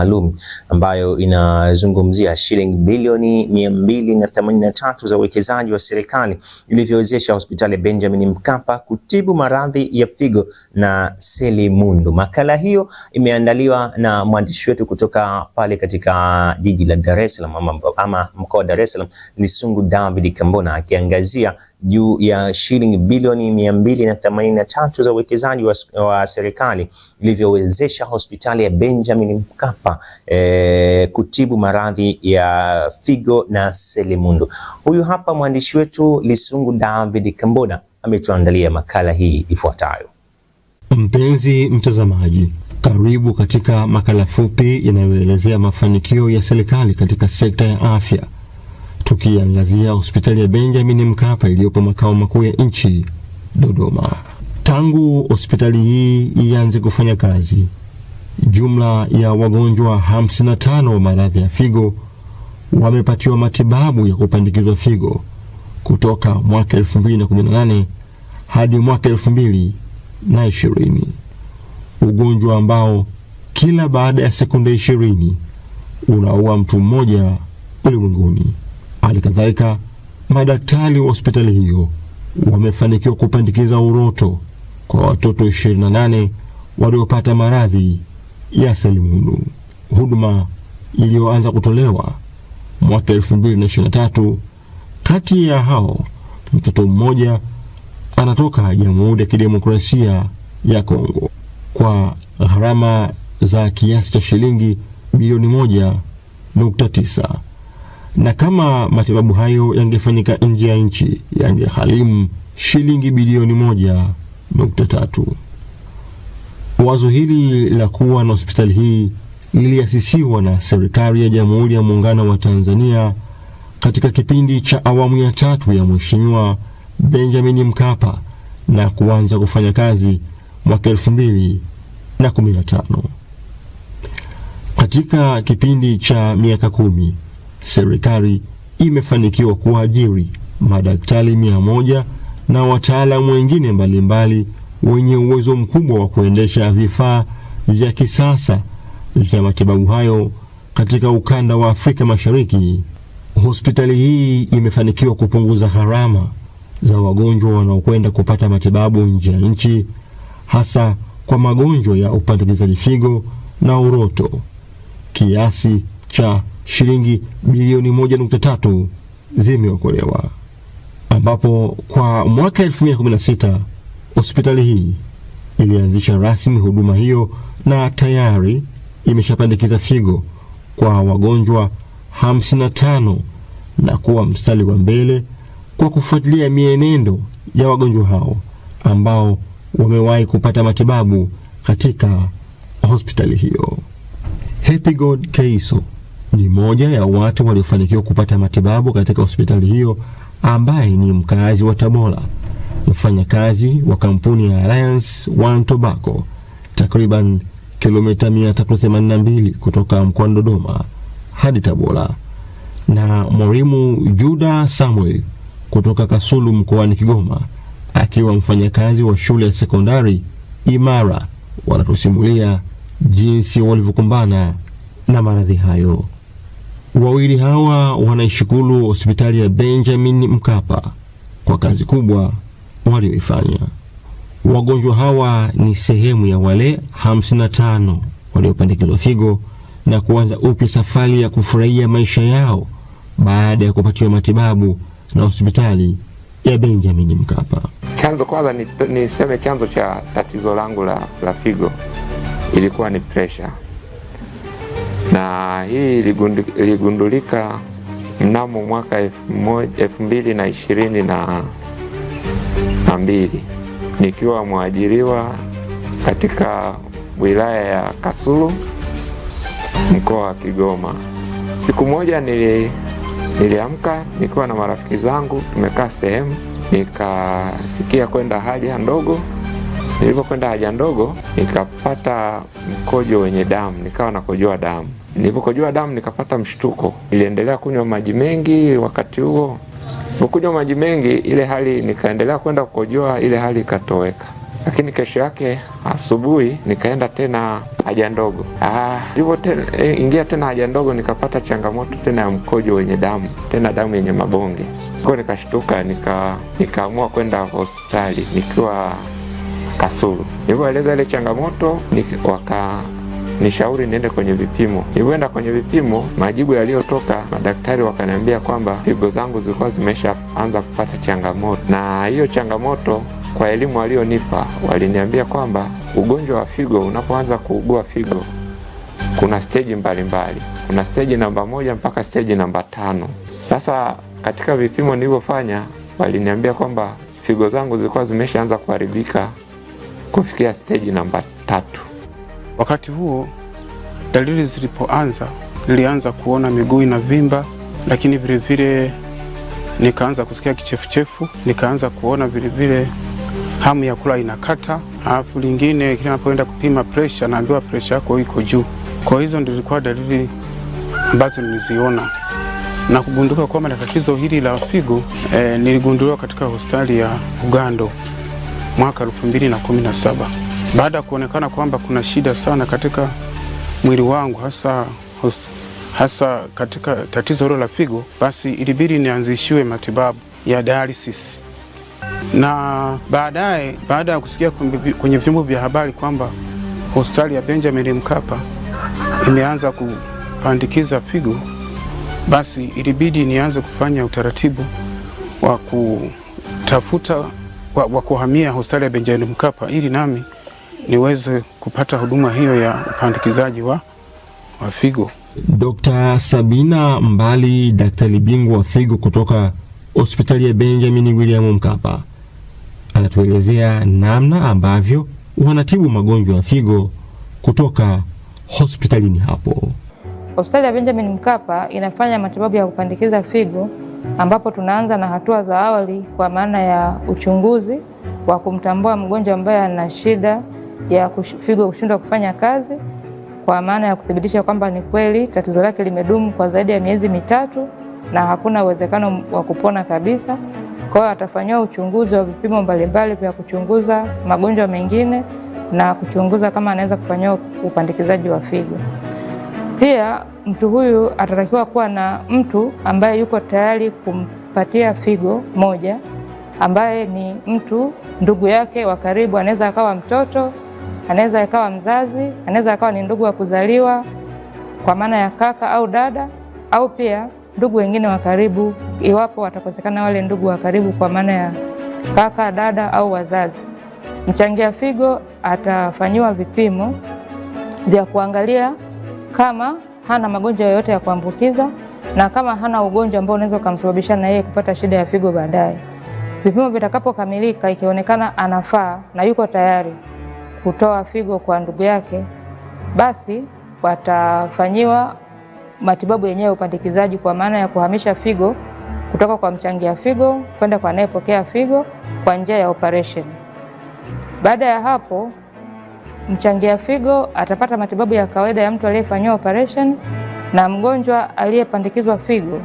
maalum ambayo inazungumzia shilingi bilioni 283 za uwekezaji wa serikali ilivyowezesha hospitali ya Benjamin Mkapa kutibu maradhi ya figo na selimundu. Makala hiyo imeandaliwa na mwandishi wetu kutoka pale katika jiji la Dar es Salaam ama mkoa wa Dar es Salaam, Lisungu David Kambona, akiangazia juu ya shilingi bilioni 283 za uwekezaji wa serikali ilivyowezesha hospitali ya Benjamin Mkapa kutibu maradhi ya figo na selimundu. Huyu hapa mwandishi wetu Lisungu David Kambona ametuandalia makala hii ifuatayo. Mpenzi mtazamaji, karibu katika makala fupi inayoelezea mafanikio ya serikali katika sekta ya afya, tukiangazia hospitali ya Benjamin Mkapa iliyopo makao makuu ya nchi Dodoma. Tangu hospitali hii ianze kufanya kazi, jumla ya wagonjwa 55 wa maradhi ya figo wamepatiwa matibabu ya kupandikizwa figo kutoka mwaka 2018 hadi mwaka 2020, ugonjwa ambao kila baada ya sekunde 20 unaua mtu mmoja ulimwenguni. Halikadhalika, madaktari wa hospitali hiyo wamefanikiwa kupandikiza uroto kwa watoto 28 waliopata maradhi ya selimundu, huduma iliyoanza kutolewa mwaka 2023. Kati ya hao, mtoto mmoja anatoka Jamhuri ya Kidemokrasia ya Kongo kwa gharama za kiasi cha shilingi bilioni 1.9, na kama matibabu hayo yangefanyika nje ya nchi yangegharimu shilingi bilioni 1.3. Wazo hili la kuwa na hospitali hii liliasisiwa na serikali ya Jamhuri ya Muungano wa Tanzania katika kipindi cha awamu ya 3 ya Mheshimiwa Benjamin Mkapa na kuanza kufanya kazi mwaka 2015. Katika kipindi cha miaka 10, serikali imefanikiwa kuajiri madaktari 100 na wataalamu wengine mbalimbali wenye uwezo mkubwa wa kuendesha vifaa vya kisasa vya matibabu hayo katika ukanda wa Afrika Mashariki. Hospitali hii imefanikiwa kupunguza gharama za wagonjwa wanaokwenda kupata matibabu nje ya nchi, hasa kwa magonjwa ya upandikizaji figo na uroto. Kiasi cha shilingi bilioni 1.3 zimeokolewa, ambapo kwa mwaka 2016 hospitali hii ilianzisha rasmi huduma hiyo na tayari imeshapandikiza figo kwa wagonjwa 55 na kuwa mstari wa mbele kwa kufuatilia mienendo ya wagonjwa hao ambao wamewahi kupata matibabu katika hospitali hiyo. Happy God Keiso ni moja ya watu waliofanikiwa kupata matibabu katika hospitali hiyo, ambaye ni mkazi wa Tabora, mfanyakazi wa kampuni ya Alliance One Tobacco, takriban kilomita 382 kutoka mkoani Dodoma hadi Tabora, na mwalimu Juda Samuel kutoka Kasulu mkoani Kigoma, akiwa mfanyakazi wa shule ya sekondari Imara, wanatusimulia jinsi walivyokumbana na maradhi hayo. Wawili hawa wanaishukuru hospitali ya Benjamin Mkapa kwa kazi kubwa walioifanya. Wagonjwa hawa ni sehemu ya wale 55 waliopandikizwa figo na kuanza upya safari ya kufurahia maisha yao baada ya kupatiwa matibabu na hospitali ya Benjamin Mkapa. Chanzo kwanza niseme chanzo cha tatizo langu la figo ilikuwa ni pressure, na hii iligundulika mnamo mwaka 2022 nikiwa mwajiriwa katika wilaya ya Kasulu mkoa wa Kigoma. Siku moja niliamka nikiwa na marafiki zangu, tumekaa sehemu, nikasikia kwenda haja ndogo. Nilipokwenda haja ndogo nikapata mkojo wenye damu, nikawa nakojoa damu. Nilipokojoa damu nikapata mshtuko. Niliendelea kunywa maji mengi wakati huo. Nilipokunywa maji mengi, ile hali nikaendelea kwenda kukojoa, ile hali ikatoweka. lakini kesho yake asubuhi nikaenda tena haja ndogo. Ingia tena haja ndogo, nikapata changamoto tena ya mkojo wenye damu, tena damu yenye mabonge. Kwa nikashtuka, nikaamua kwenda hospitali nikiwa Kasulu. Nilipoeleza ile changamoto, wakanishauri niende kwenye vipimo. Nilipoenda kwenye vipimo, majibu yaliyotoka, madaktari wakaniambia kwamba figo zangu zilikuwa zimeshaanza kupata changamoto, na hiyo changamoto kwa elimu walionipa waliniambia kwamba ugonjwa wa figo, unapoanza kuugua figo, kuna stage mbalimbali. Kuna stage namba 1 mpaka stage namba 5. Sasa katika vipimo nilivyofanya, waliniambia kwamba figo zangu zilikuwa zimeshaanza kuharibika kufikia stage namba 3. Wakati huo dalili zilipoanza, nilianza kuona miguu inavimba, lakini vile vile nikaanza kusikia kichefuchefu, nikaanza kuona vile vile hamu ya kula inakata. Alafu lingine, kila napoenda kupima pressure, naambiwa pressure yako iko juu. Kwa hizo ndio zilikuwa dalili ambazo niliziona na kugunduka kwamba tatizo hili la figo niligunduliwa katika hospitali ya Bugando mwaka 2017. Baada ya kuonekana kwamba kuna shida sana katika mwili wangu, hasa katika tatizo hilo la figo, basi ilibidi nianzishiwe matibabu ya dialysis. Na baadaye, baada ya kusikia kwenye vyombo vya habari kwamba hospitali ya Benjamin Mkapa imeanza kupandikiza figo, basi ilibidi nianze kufanya utaratibu wa kutafuta wa kuhamia hospitali ya Benjamin Mkapa ili nami niweze kupata huduma hiyo ya upandikizaji wa figo. Dr. Sabina Mbali, daktari bingwa wa figo kutoka hospitali ya Benjamin William Mkapa, anatuelezea namna ambavyo wanatibu magonjwa ya figo kutoka hospitalini hapo. Hospitali ya Benjamin Mkapa inafanya matibabu ya kupandikiza figo, ambapo tunaanza na hatua za awali kwa maana ya uchunguzi wa kumtambua mgonjwa ambaye ana shida ya figo kushindwa kufanya kazi, kwa maana ya kuthibitisha kwamba ni kweli tatizo lake limedumu kwa zaidi ya miezi 3 na hakuna uwezekano wa kupona kabisa. Kwa hiyo atafanyiwa uchunguzi wa vipimo mbalimbali vya kuchunguza magonjwa mengine na kuchunguza kama anaweza kufanyiwa upandikizaji wa figo. Pia mtu huyu atatakiwa kuwa na mtu ambaye yuko tayari kumpatia figo moja, ambaye ni mtu ndugu yake wa karibu. Anaweza akawa mtoto, anaweza akawa mzazi, anaweza akawa ni ndugu wa kuzaliwa kwa maana ya kaka au dada, au pia ndugu wengine wa karibu, iwapo watakosekana wale ndugu wa karibu kwa maana ya kaka, dada au wazazi. Mchangia figo atafanyiwa vipimo vya kuangalia kama hana magonjwa yoyote ya kuambukiza na kama hana ugonjwa ambao unaweza kumsababisha na yeye kupata shida ya figo baadaye. Vipimo vitakapokamilika, ikionekana anafaa na yuko tayari kutoa figo kwa ndugu yake, basi watafanyiwa matibabu yenyewe upandikizaji, kwa maana ya kuhamisha figo kutoka kwa mchangia figo kwenda kwa anayepokea figo kwa njia ya operation. Baada ya hapo, mchangia figo atapata matibabu ya kawaida ya mtu aliyefanyiwa operation, na mgonjwa aliyepandikizwa figo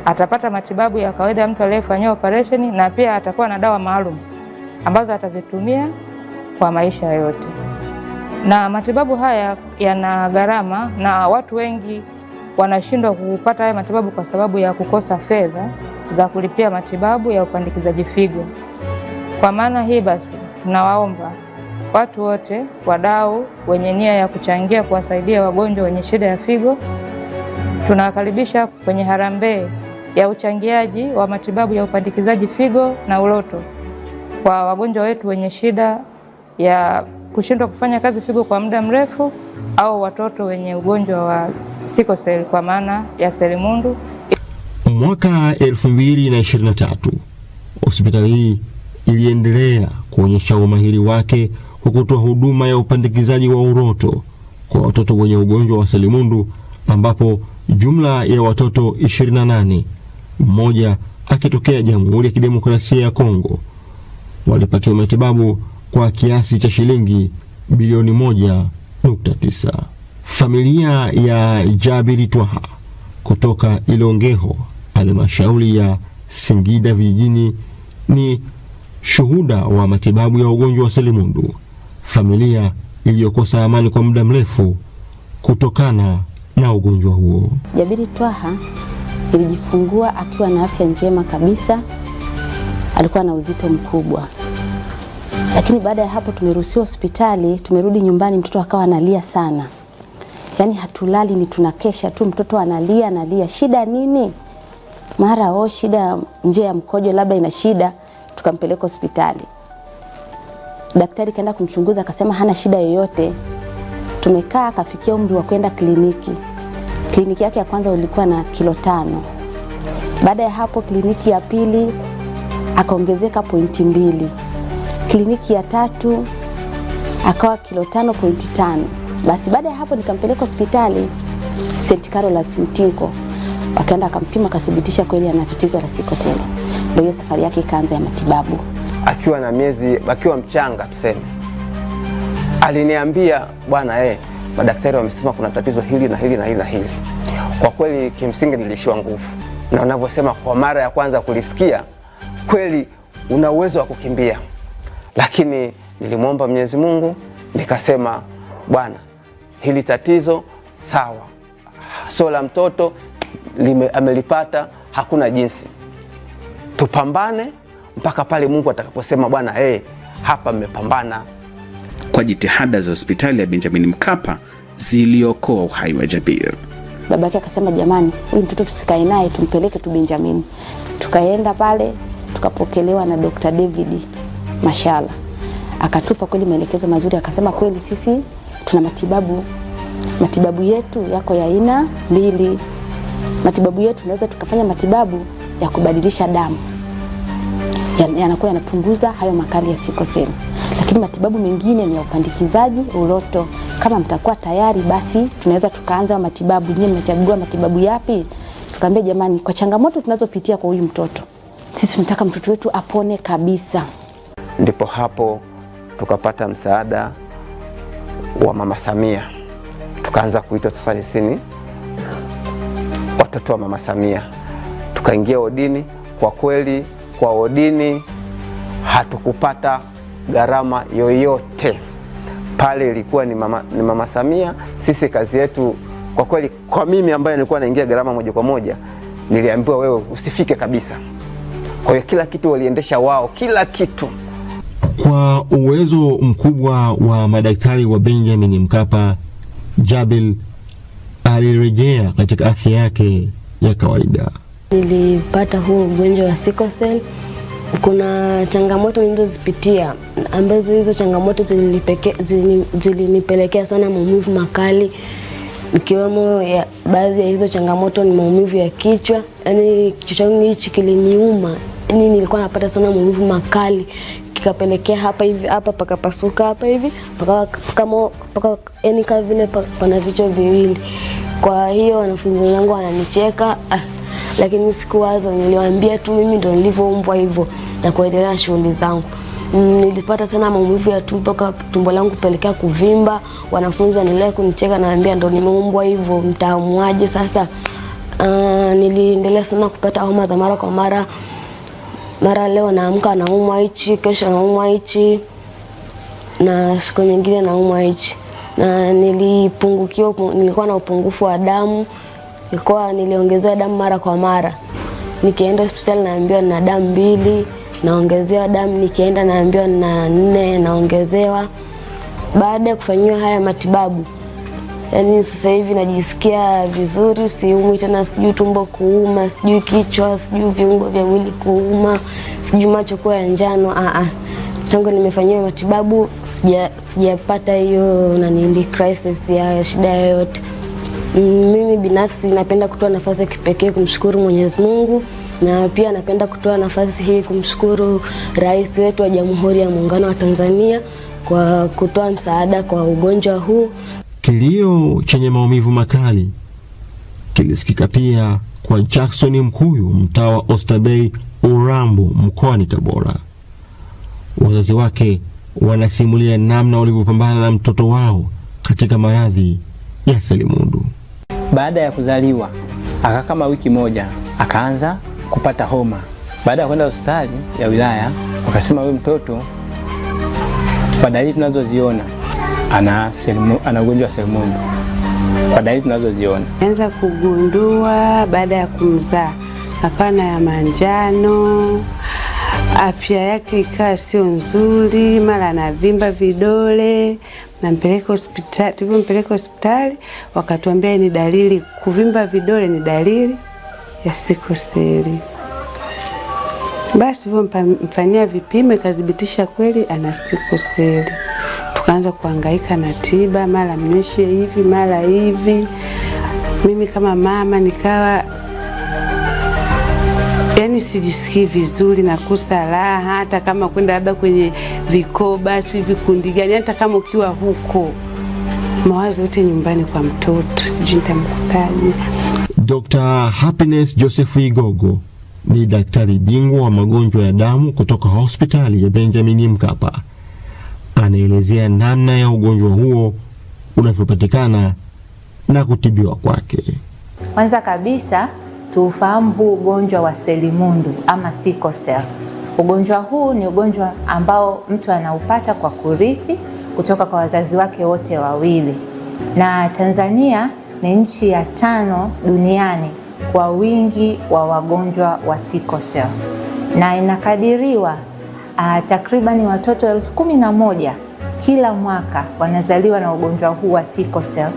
atapata matibabu ya kawaida ya mtu aliyefanyiwa operation, na pia atakuwa na dawa maalum ambazo atazitumia kwa maisha yote. Na matibabu haya yana gharama, na watu wengi wanashindwa kupata haya matibabu kwa sababu ya kukosa fedha za kulipia matibabu ya upandikizaji figo. Kwa maana hii basi, tunawaomba watu wote, wadau wenye nia ya kuchangia kuwasaidia wagonjwa wenye shida ya figo, tunawakaribisha kwenye harambee ya uchangiaji wa matibabu ya upandikizaji figo na uloto kwa wagonjwa wetu wenye shida ya kushindwa kufanya kazi figo kwa muda mrefu, au watoto wenye ugonjwa wa sickle cell kwa maana ya selimundu. Mwaka 2023 hospitali hii iliendelea kuonyesha umahiri wake kwa kutoa huduma ya upandikizaji wa uroto kwa watoto wenye ugonjwa wa selimundu, ambapo jumla ya watoto 28, mmoja akitokea Jamhuri ya Kidemokrasia ya Kongo, walipatiwa matibabu kwa kiasi cha shilingi bilioni 1.9. Familia ya Jabiri Twaha kutoka Ilongeho, halmashauri ya Singida vijijini, ni shuhuda wa matibabu ya ugonjwa wa selimundu, familia iliyokosa amani kwa muda mrefu kutokana na ugonjwa huo. Jabiri Twaha ilijifungua akiwa na afya njema kabisa, alikuwa na uzito mkubwa. Lakini baada ya hapo tumeruhusiwa hospitali, tumerudi nyumbani, mtoto akawa analia sana. Yaani hatulali, ni tunakesha tu, mtoto analia. Shida nini? Mara shida njia ya mkojo labda ina shida, tukampeleka hospitali. Daktari kaenda kumchunguza akasema hana shida yoyote. Tumekaa akafikia umri wa kwenda kliniki. Kliniki yake ya kwanza ilikuwa na kilo 5. Baada ya hapo kliniki ya pili akaongezeka 2. Kliniki ya 3 akawa kilo 5.5. Basi baada ya hapo nikampeleka hospitali St. Carol's Mtinko. Wakaenda akampima akathibitisha kweli ana tatizo la sickle cell. Ndio hiyo safari yake ikaanza ya matibabu. Akiwa na miezi, akiwa mchanga tuseme, aliniambia bwana madaktari wamesema kuna tatizo hili na hili na hili na hili. Kwa kweli kimsingi nilishiwa nguvu. Na unavyosema kwa mara ya kwanza kulisikia, kweli una uwezo wa kukimbia. Lakini nilimwomba Mwenyezi Mungu, nikasema bwana, hili tatizo sawa, sio la mtoto, amelipata, hakuna jinsi. Tupambane mpaka pale Mungu atakaposema bwana hapa mmepambana. Kwa jitihada za hospitali ya Benjamin Mkapa ziliokoa uhai wa Jabir. Babake akasema jamani, huyu mtoto tusikae naye, tumpeleke tu Benjamin. Tukaenda pale, tukapokelewa na Dr. David Mashala. Akatupa kweli maelekezo mazuri, akasema kweli sisi tuna matibabu yetu yako ya aina 2. Matibabu yetu tunaweza tukafanya matibabu ya kubadilisha damu, yanakuwa yanapunguza hayo makali ya sickle cell. Lakini matibabu mengine ni ya upandikizaji uroto. Kama mtakuwa tayari basi tunaweza tukaanza matibabu. Nyinyi mnachagua matibabu yapi? Tukamwambia jamani, kwa changamoto tunazopitia kwa huyu mtoto, sisi tunataka mtoto wetu apone kabisa. Ndipo hapo tukapata msaada wa Mama Samia. Tukaanza kuitwa sasa leseni watoto wa Mama Samia. Tukaingia odini. Kwa kweli kwa odini hatukupata gharama yoyote. Pale ilikuwa ni Mama Samia. Sisi kazi yetu kwa kweli, kwa mimi ambaye nilikuwa naingia gharama moja kwa moja, niliambiwa wewe usifike kabisa. Kwa hiyo kila kitu waliendesha wao, kila kitu. Kwa uwezo mkubwa wa madaktari wa Benjamin Mkapa, Jabir alirejea katika afya yake ya kawaida. Nilipata huu ugonjwa wa sickle cell. Kuna changamoto nilizozipitia ambazo hizo changamoto zilinipelekea sana maumivu makali. Ikiwemo baadhi ya hizo changamoto ni maumivu ya kichwa. Yaani kichwa changu hichi kiliniuma. Yaani nilikuwa napata sana maumivu makali. Kikapelekea hapa pakapasuka hapa hivi paka yani kama vile pana vichwa viwili. Kwa hiyo wanafunzi wangu wananicheka, lakini sikuwaza, niliwaambia tu mimi ndo nilivyoumbwa hivyo na kuendelea na shughuli zangu. Nilipata sana maumivu ya tumbo, tumbo langu pelekea kuvimba. Wanafunzi wanaendelea kunicheka, naambia ndo nimeumbwa hivyo, mtaamuaje sasa? Niliendelea sana kupata homa za mara kwa mara. Mara leo naamka naumwa hichi, kesho naumwa hichi, na siku nyingine naumwa hichi. Na nilikuwa na upungufu wa damu. Niliongezea damu mara kwa mara. Nikienda hospitali naambiwa nina damu 2, naongezewa damu. Nikienda naambiwa nina 4, naongezewa. Baada ya kufanyiwa haya matibabu, yani sasa hivi najisikia vizuri, siumwi tena, sijui tumbo kuuma, sijui kichwa, sijui viungo vya mwili kuuma, sijui macho kuwa ya njano. Tangu nimefanyiwa matibabu sijapata hiyo crisis ya shida yoyote. Mimi binafsi napenda kutoa nafasi ya kipekee kumshukuru Mwenyezi Mungu, na pia napenda kutoa nafasi hii kumshukuru Rais wetu wa Jamhuri ya Muungano wa Tanzania kwa kutoa msaada kwa ugonjwa huu. Kilio chenye maumivu makali kilisikika pia kwa Jackson Mkuyu, mtaa wa Oysterbay, Urambo, mkoani Tabora. Wazazi wake wanasimulia namna walivyopambana na mtoto wao katika maradhi ya selimundu. Baada ya kuzaliwa akakaa kama wiki moja akaanza kupata homa. Baada ya kwenda hospitali ya wilaya wakasema huyu mtoto kwa dalili tunazoziona ana ugonjwa wa selimundu. Kwa dalili tunazoziona anza kugundua baada ya kumzaa, akawa na ya manjano, afya yake ikawa sio nzuri, mara anavimba vidole. Nampeleka hospitali, tulipompeleka hospitali wakatuambia ni dalili, kuvimba vidole ni dalili ya sikoseli. Basi tulipomfanyia vipimo ikadhibitisha kweli ana sikoseli. Tukaanza kuhangaika na tiba, mara mnyeshe hivi mara hivi. Mimi kama mama nikawa yani sijisikii vizuri, nakosa raha, hata kama kwenda labda kwenye vikoba si vikundi gani, hata kama ukiwa huko mawazo yote nyumbani kwa mtoto, sijui nitamkutaje. Dr. Happiness Joseph Igogo ni daktari bingwa wa magonjwa ya damu kutoka hospitali ya Benjamin Mkapa. Anaelezea namna ya ugonjwa huo unavyopatikana na kutibiwa kwake. Kwanza kabisa tufahamu huu ugonjwa wa selimundu ama sickle cell. Ugonjwa huu ni ugonjwa ambao mtu anaupata kwa kurithi kutoka kwa wazazi wake wote wawili. Na Tanzania ni nchi ya 5 duniani kwa wingi wa wagonjwa wa sickle cell. Na inakadiriwa takribani watoto 11,000 kila mwaka wanazaliwa na ugonjwa huu wa sickle cell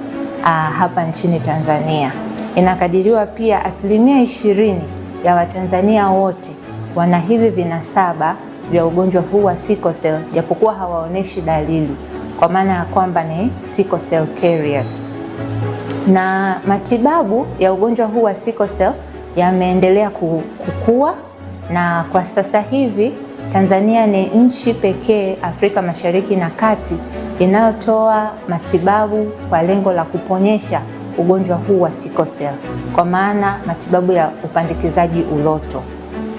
hapa nchini Tanzania. Inakadiriwa pia 20% ya Watanzania wote wana hivi vinasaba vya ugonjwa huu wa sickle cell, japokuwa hawaoneshi dalili, kwa maana ya kwamba ni sickle cell carriers. Na matibabu ya ugonjwa huu wa sickle cell yameendelea kukua, na kwa sasa hivi Tanzania ni nchi pekee Afrika Mashariki na Kati inayotoa matibabu kwa lengo la kuponyesha ugonjwa huu wa sickle cell, kwa maana matibabu ya upandikizaji uloto.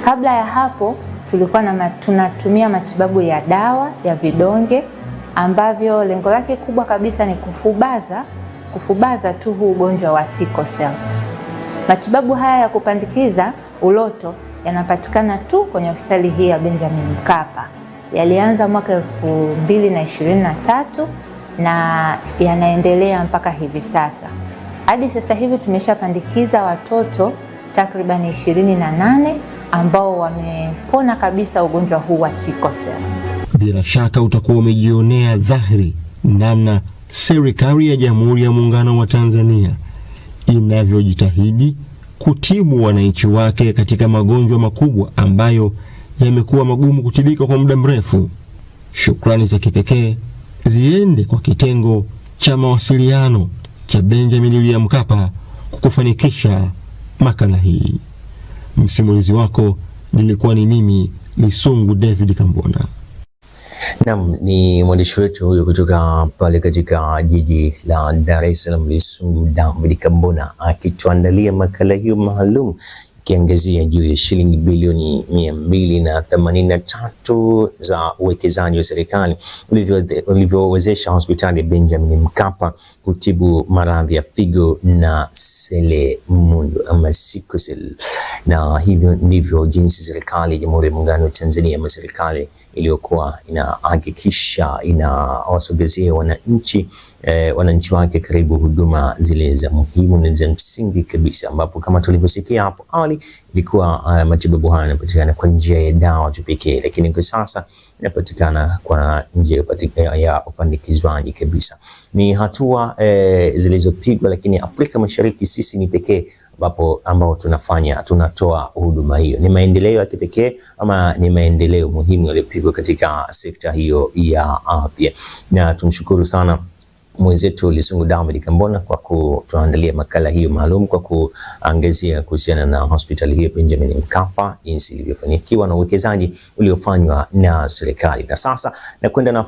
Kabla ya hapo tulikuwa tunatumia matibabu ya dawa ya vidonge ambavyo lengo lake kubwa kabisa ni kufubaza tu huu ugonjwa wa sickle cell. Matibabu haya ya kupandikiza uloto yanapatikana tu kwenye hospitali hii ya Benjamin Mkapa. Yalianza mwaka 2023 na yanaendelea mpaka hivi sasa. Hadi sasa hivi tumeshapandikiza watoto takriban 28 ambao wamepona kabisa ugonjwa huu wa sickle cell. Bila shaka utakuwa umejionea dhahiri namna serikali ya Jamhuri ya Muungano wa Tanzania inavyojitahidi kutibu wananchi wake katika magonjwa makubwa ambayo yamekuwa magumu kutibika kwa muda mrefu. Shukrani za kipekee ziende kwa kitengo cha mawasiliano cha Benjamin William Mkapa kukufanikisha makala hii. Msimulizi wako nilikuwa ni mimi Lisungu David Kambona. Naam, ni mwandishi wetu huyo kutoka pale katika jiji la Dar es Salaam, Lisungu David Kambona, akituandalia makala hiyo maalum kiangazia juu ya shilingi bilioni 283 za uwekezaji wa serikali ulivyowezesha hospitali ya Benjamin Mkapa kutibu maradhi ya figo na selimundu ama sickle cell. Na hivyo ndivyo jinsi serikali ya Jamhuri ya Muungano wa Tanzania ama serikali iliyokuwa inahakikisha inawasogezea wananchi wake karibu huduma zile za muhimu na za msingi kabisa, ambapo kama tulivyosikia hapo awali ilikuwa matibabu haya yanapatikana kwa njia ya dawa tu pekee, lakini kwa sasa yanapatikana kwa njia ya upandikizwaji kabisa. Ni hatua zilizopigwa, lakini Afrika Mashariki sisi ni pekee ambao tunatoa huduma hiyo. Ni maendeleo ya kipekee ama ni maendeleo muhimu yaliyopigwa katika sekta hiyo ya afya, na tumshukuru sana mwenzetu Lisungu David Kambona kwa kutuandalia makala hiyo maalum kwa kuangazia kuhusiana na hospitali hiyo Benjamin Mkapa, jinsi ilivyofanikiwa na uwekezaji uliofanywa na serikali. Na sasa na kwenda na